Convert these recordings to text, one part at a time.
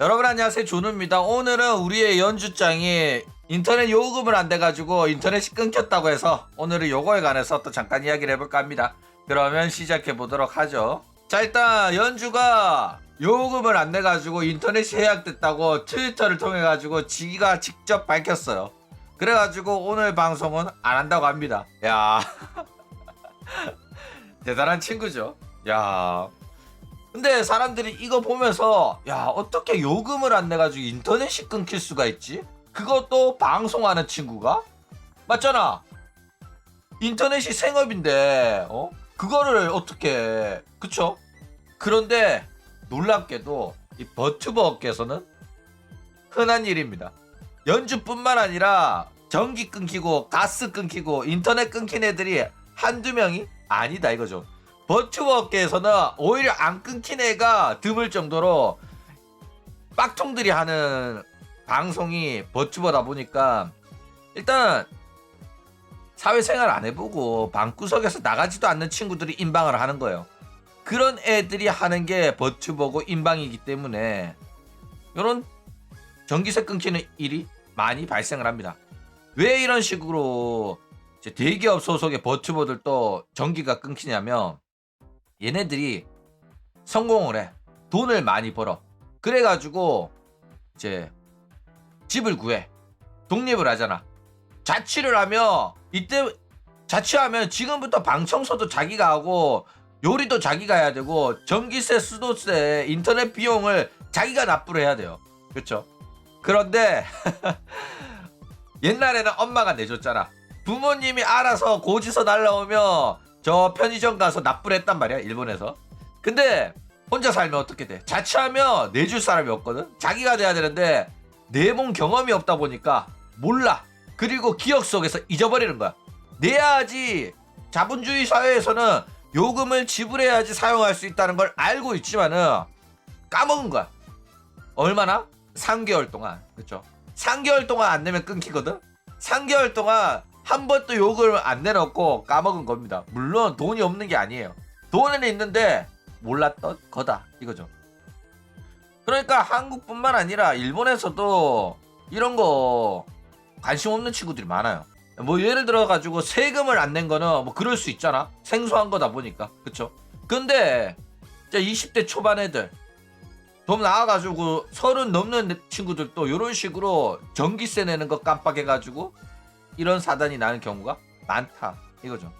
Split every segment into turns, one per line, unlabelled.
여러분 안녕하세요, 준우입니다. 오늘은 우리의 연주장이 인터넷 요금을 안 돼가지고 인터넷이 끊겼다고 해서 오늘은 요거에 관해서 또 잠깐 이야기를 해볼까 합니다. 그러면 시작해 보도록 하죠. 자, 일단 연주가 요금을 안 내가지고 인터넷이 해약됐다고 트위터를 통해가지고 지가 직접 밝혔어요. 그래가지고 오늘 방송은 안 한다고 합니다. 야 대단한 친구죠. 야, 근데 사람들이 이거 보면서 야, 어떻게 요금을 안 내가지고 인터넷이 끊길 수가 있지? 그것도 방송하는 친구가? 맞잖아. 인터넷이 생업인데 그거를 어떻게, 그쵸? 그런데 놀랍게도 이 버튜버 업계에서는 흔한 일입니다. 연주뿐만 아니라 전기 끊기고 가스 끊기고 인터넷 끊긴 애들이 한두 명이 아니다 이거죠. 버튜버 업계에서는 오히려 안 끊긴 애가 드물 정도로 빡통들이 하는 방송이 버튜버다 보니까 일단 사회생활 안 해보고 방구석에서 나가지도 않는 친구들이 인방을 하는 거예요. 그런 애들이 하는 게 버튜버고 인방이기 때문에 이런 전기세 끊기는 일이 많이 발생을 합니다. 왜 이런 식으로 이제 대기업 소속의 버튜버들도 전기가 끊기냐면 얘네들이 성공을 해. 돈을 많이 벌어. 그래가지고 이제 집을 구해. 독립을 하잖아. 자취를 하면 이때 자취하면 지금부터 방 청소도 자기가 하고 요리도 자기가 해야 되고 전기세, 수도세, 인터넷 비용을 자기가 납부를 해야 돼요. 그렇죠? 그런데 옛날에는 엄마가 내줬잖아. 부모님이 알아서 고지서 날라오면 저 편의점 가서 납부를 했단 말이야, 일본에서. 근데 혼자 살면 어떻게 돼? 자취하면 내줄 사람이 없거든. 자기가 돼야 되는데 내본 경험이 없다 보니까 몰라. 그리고 기억 속에서 잊어버리는 거야. 내야지. 자본주의 사회에서는 요금을 지불해야지 사용할 수 있다는 걸 알고 있지만은 까먹은 거야. 얼마나? 3개월 동안. 그쵸? 3개월 동안 안 내면 끊기거든. 3개월 동안 한 번도 요금을 안 내놓고 까먹은 겁니다. 물론 돈이 없는 게 아니에요. 돈은 있는데 몰랐던 거다 이거죠. 그러니까 한국뿐만 아니라 일본에서도 이런 거 관심 없는 친구들이 많아요. 뭐 예를 들어 가지고 세금을 안 낸 거는 뭐 그럴 수 있잖아. 생소한 거다 보니까. 그쵸? 근데 20대 초반 애들 돈 나와가지고 30 넘는 친구들도 이런 식으로 전기세 내는 거 깜빡해가지고 이런 사단이 나는 경우가 많다 이거죠.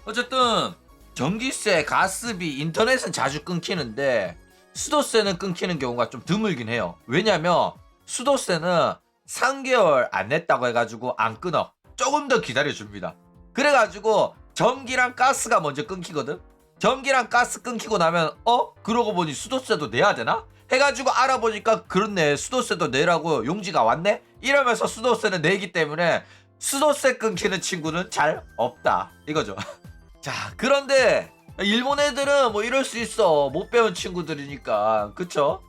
어쨌든 전기세, 가스비, 인터넷은 자주 끊기는데 수도세는 끊기는 경우가 좀 드물긴 해요. 왜냐면 수도세는 3개월 안 냈다고 해가지고 안 끊어. 조금 더 기다려줍니다. 그래가지고 전기랑 가스가 먼저 끊기거든. 전기랑 가스 끊기고 나면 그러고 보니 수도세도 내야 되나? 해가지고 알아보니까 그렇네, 수도세도 내라고 용지가 왔네? 이러면서 수도세는 내기 때문에 수도세 끊기는 친구는 잘 없다 이거죠. 자, 그런데 일본 애들은 뭐 이럴 수 있어. 못 배운 친구들이니까. 그쵸?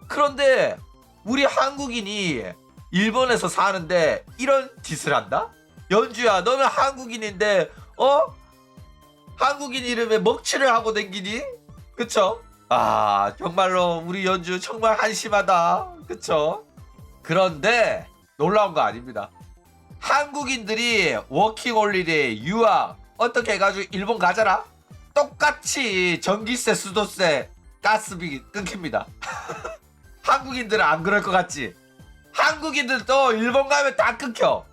그런데 우리 한국인이 일본에서 사는데 이런 짓을 한다? 연주야, 너는 한국인인데 한국인 이름에 먹칠을 하고 댕기니? 그쵸? 아, 정말로 우리 연주 정말 한심하다. 그쵸? 그런데 놀라운 거 아닙니다. 한국인들이 워킹홀리데이, 유학 어떻게 해가지고 일본 가잖아? 똑같이 전기세, 수도세, 가스비 끊깁니다. 한국인들은 안 그럴 것 같지? 한국인들도 일본 가면 다 끊겨.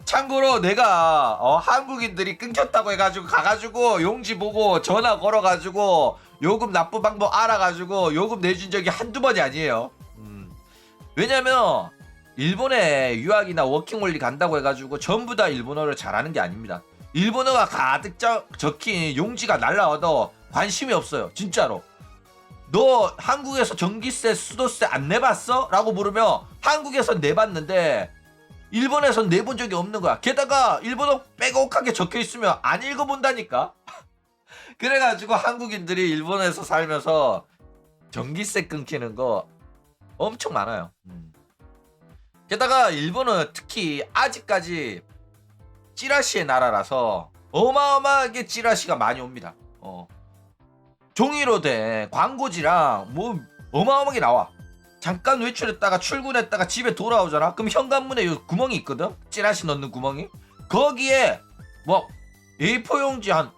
참고로 내가 한국인들이 끊겼다고 해가지고 가가지고 용지 보고 전화 걸어가지고 요금 납부 방법 알아가지고 요금 내준 적이 한두 번이 아니에요. 왜냐면 일본에 유학이나 워킹홀리 간다고 해가지고 전부 다 일본어를 잘하는 게 아닙니다. 일본어가 가득 적힌 용지가 날라와도 관심이 없어요. 진짜로. 너 한국에서 전기세, 수도세 안 내봤어? 라고 물으면 한국에선 내봤는데 일본에선 내본 적이 없는 거야. 게다가 일본어 빼곡하게 적혀있으면 안 읽어본다니까. 그래가지고 한국인들이 일본에서 살면서 전기세 끊기는 거 엄청 많아요. 게다가 일본은 특히 아직까지 찌라시의 나라라서 어마어마하게 찌라시가 많이 옵니다. 종이로 된 광고지랑 뭐 어마어마하게 나와. 잠깐 외출했다가 출근했다가 집에 돌아오잖아. 그럼 현관문에 요 구멍이 있거든. 찌라시 넣는 구멍이. 거기에 뭐 A4 용지 한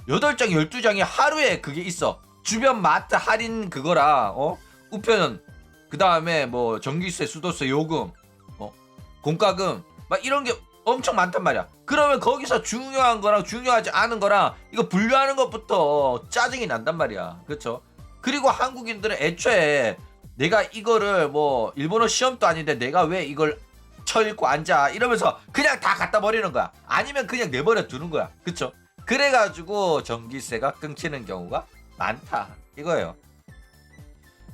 8장 12장이 하루에 그게 있어. 주변 마트 할인 그거랑 우편, 그 다음에 뭐 전기세, 수도세, 요금, 공과금 막 이런 게 엄청 많단 말이야. 그러면 거기서 중요한 거랑 중요하지 않은 거랑 이거 분류하는 것부터 짜증이 난단 말이야. 그렇죠? 그리고 한국인들은 애초에 내가 이거를 뭐 일본어 시험도 아닌데 내가 왜 이걸 쳐읽고 앉아 이러면서 그냥 다 갖다 버리는 거야. 아니면 그냥 내버려 두는 거야. 그쵸? 그래가지고 전기세가 끊기는 경우가 많다 이거예요.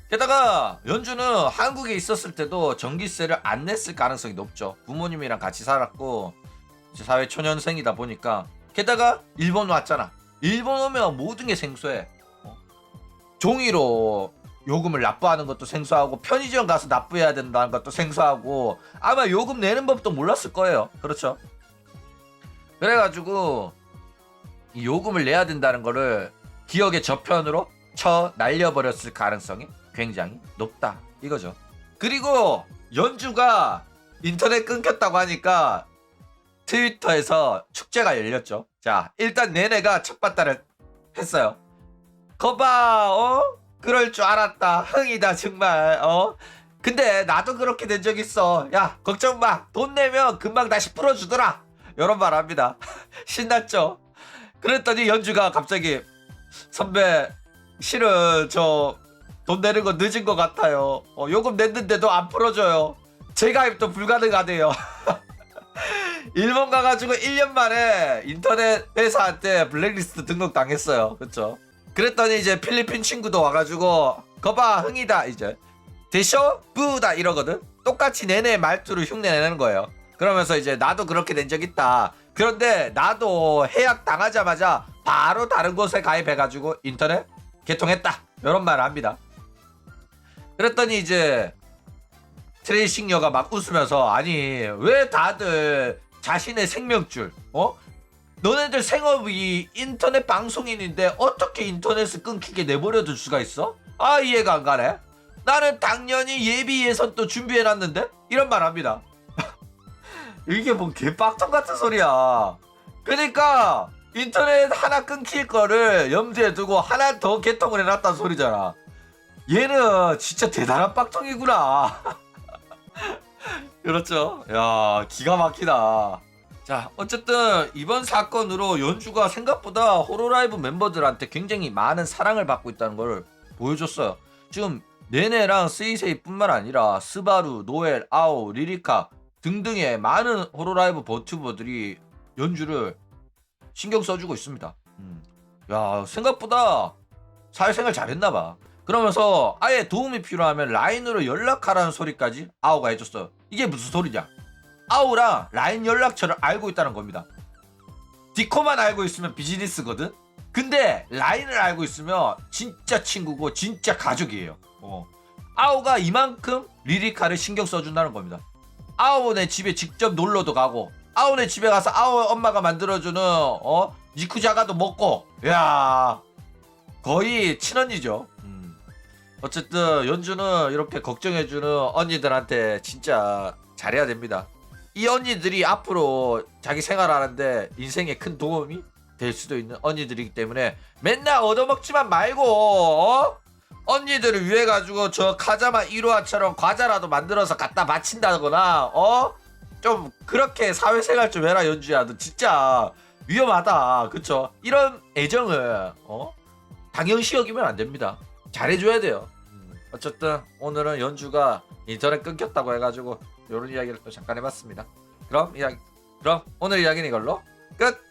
게다가 연주는 한국에 있었을 때도 전기세를 안 냈을 가능성이 높죠. 부모님이랑 같이 살았고 이제 사회 초년생이다 보니까. 게다가 일본 왔잖아. 일본 오면 모든 게 생소해. 종이로 요금을 납부하는 것도 생소하고 편의점 가서 납부해야 된다는 것도 생소하고 아마 요금 내는 법도 몰랐을 거예요. 그렇죠? 그래가지고 이 요금을 내야 된다는 거를 기억의 저편으로 쳐 날려버렸을 가능성이 굉장히 높다 이거죠. 그리고 연주가 인터넷 끊겼다고 하니까 트위터에서 축제가 열렸죠. 자, 일단 내내가 첫 바다를 했어요. 거봐, 그럴 줄 알았다. 흥이다 정말. 근데 나도 그렇게 된 적 있어. 야, 걱정 마. 돈 내면 금방 다시 풀어주더라. 이런 말 합니다. 신났죠? 그랬더니 연주가 갑자기 선배 실은 저 돈 내는 거 늦은 것 같아요. 요금 냈는데도 안 풀어줘요. 재가입도 불가능하대요. 일본 가가지고 1년 만에 인터넷 회사한테 블랙리스트 등록 당했어요. 그쵸? 그랬더니 이제 필리핀 친구도 와가지고 거봐 흥이다 이제 대쇼 부다 이러거든. 똑같이 내내 말투로 흉내내는 거예요. 그러면서 이제 나도 그렇게 된 적 있다. 그런데 나도 해약 당하자마자 바로 다른 곳에 가입해가지고 인터넷 개통했다 이런 말을 합니다. 그랬더니 이제 트레이싱녀가 막 웃으면서 아니 왜 다들 자신의 생명줄 너네들 생업이 인터넷 방송인인데 어떻게 인터넷을 끊기게 내버려둘 수가 있어? 아 이해가 안 가네. 나는 당연히 예비 예선도 준비해놨는데 이런 말 합니다. 이게 뭐 개빡통 같은 소리야. 그러니까 인터넷 하나 끊길 거를 염두에 두고 하나 더 개통을 해놨다는 소리잖아. 얘는 진짜 대단한 빡통이구나. 그렇죠. 야 기가 막히다. 자 어쨌든 이번 사건으로 연주가 생각보다 호로라이브 멤버들한테 굉장히 많은 사랑을 받고 있다는 걸 보여줬어요. 지금 네네랑 스이세이 뿐만 아니라 스바루, 노엘, 아오, 리리카 등등의 많은 호로라이브 버튜버들이 연주를 신경 써주고 있습니다. 야 생각보다 사회생활 잘했나봐. 그러면서 아예 도움이 필요하면 라인으로 연락하라는 소리까지 아오가 해줬어요. 이게 무슨 소리냐? 아오랑 라인 연락처를 알고 있다는 겁니다. 디코만 알고 있으면 비즈니스거든? 근데 라인을 알고 있으면 진짜 친구고 진짜 가족이에요. 아오가 이만큼 리리카를 신경 써준다는 겁니다. 아오네 집에 직접 놀러도 가고 아오네 집에 가서 아오 엄마가 만들어주는 니쿠자가도 먹고 야 거의 친언니죠. 어쨌든 연주는 이렇게 걱정해주는 언니들한테 진짜 잘해야 됩니다. 이 언니들이 앞으로 자기 생활하는데 인생에 큰 도움이 될 수도 있는 언니들이기 때문에 맨날 얻어먹지만 말고 언니들을 위해 가지고 저 카자마 1호화처럼 과자라도 만들어서 갖다 바친다거나 좀 그렇게 사회생활 좀 해라 연주야. 너 진짜 위험하다. 그쵸? 이런 애정을 당연시 여기면 안 됩니다. 잘해줘야 돼요. 어쨌든 오늘은 연주가 인터넷 끊겼다고 해가지고 이런 이야기를 또 잠깐 해봤습니다. 그럼 오늘 이야기는 이걸로 끝!